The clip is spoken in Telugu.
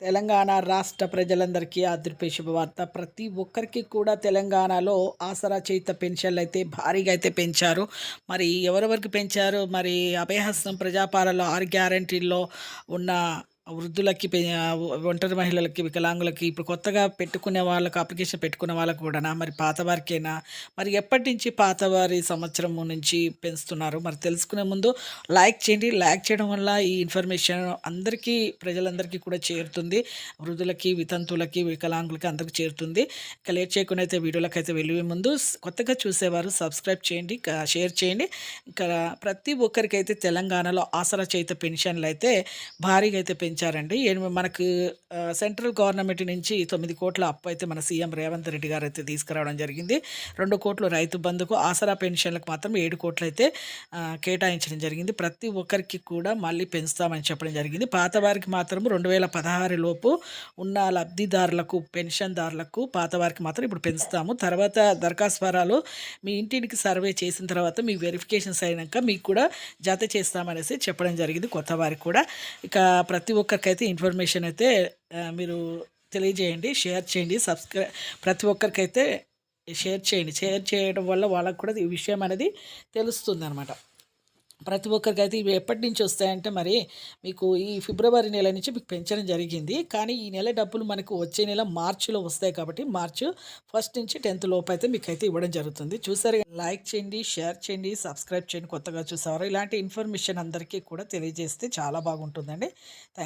తెలంగాణ రాష్ట్ర ప్రజలందరికీ అదృపే శుభవార్త. ప్రతి ఒక్కరికి కూడా తెలంగాణలో ఆసరా చేయుత పెన్షన్‌లయితే భారీగా అయితే పెంచారు. మరి ఎవరెవరికి పెంచారు? మరి అభయహస్తం ప్రజాపాలనలో 6 గ్యారంటీల్లో ఉన్న వృద్ధులకి ఒంటరి మహిళలకి, వికలాంగులకి, ఇప్పుడు కొత్తగా పెట్టుకునే వాళ్ళకి, అప్లికేషన్ పెట్టుకున్న వాళ్ళకి కూడానా? మరి పాతవారికేనా? మరి ఎప్పటినుంచి పాతవారి సంవత్సరం నుంచి పెంచుతున్నారు? మరి తెలుసుకునే ముందు లైక్ చేయండి. లైక్ చేయడం వల్ల ఈ ఇన్ఫర్మేషన్ అందరికీ, ప్రజలందరికీ కూడా చేరుతుంది. వృద్ధులకి, వితంతువులకి, వికలాంగులకి అందరికి చేరుతుంది. ఇక లేట్ చేయకుండా అయితే వీడియోలకైతే వెళ్ళే ముందు కొత్తగా చూసేవారు సబ్స్క్రైబ్ చేయండి, షేర్ చేయండి. ఇంకా ప్రతి ఒక్కరికైతే తెలంగాణలో ఆసరా చేయుత పెన్షన్‌లయితే భారీగా అయితే పెంచారండి. మనకు సెంట్రల్ గవర్నమెంట్ నుంచి 9 కోట్ల అప్పు అయితే మన సీఎం రేవంత్ రెడ్డి గారు అయితే తీసుకురావడం జరిగింది. 2 కోట్లు రైతు బంధుకు, ఆసరా పెన్షన్లకు మాత్రం 7 కోట్లు అయితే కేటాయించడం జరిగింది. ప్రతి ఒక్కరికి కూడా మళ్ళీ పెంచుతామని చెప్పడం జరిగింది. పాత వారికి మాత్రం 2016 లోపు ఉన్న లబ్ధిదారులకు, పెన్షన్దారులకు, పాత వారికి మాత్రం ఇప్పుడు పెంచుతాము. తర్వాత దరఖాస్తు ఫారాలు మీ ఇంటింటికి సర్వే చేసిన తర్వాత మీ వెరిఫికేషన్స్ అయినాక మీకు కూడా జత చేస్తామనేసి చెప్పడం జరిగింది కొత్త వారికి కూడా. ఇక ప్రతి ఒక్కరికైతే ఇన్ఫర్మేషన్ అయితే మీరు తెలియజేయండి, షేర్ చేయండి, ప్రతి ఒక్కరికైతే షేర్ చేయండి. షేర్ చేయడం వల్ల వాళ్ళకు కూడా ఈ విషయం అనేది తెలుస్తుందనమాట. ప్రతి ఒక్కరికైతే ఇవి ఎప్పటి నుంచి వస్తాయంటే, మరి మీకు ఈ ఫిబ్రవరి నెల నుంచి మీకు పెంచడం జరిగింది. కానీ ఈ నెల డబ్బులు మనకు వచ్చే నెల మార్చిలో వస్తాయి కాబట్టి మార్చి 1 నుంచి 10th లోపు అయితే మీకైతే ఇవ్వడం జరుగుతుంది. చూసారు, లైక్ చేయండి, షేర్ చేయండి, సబ్స్క్రైబ్ చేయండి. కొత్తగా చూసేవారు ఇలాంటి ఇన్ఫర్మేషన్ అందరికీ కూడా తెలియజేస్తే చాలా బాగుంటుందండి.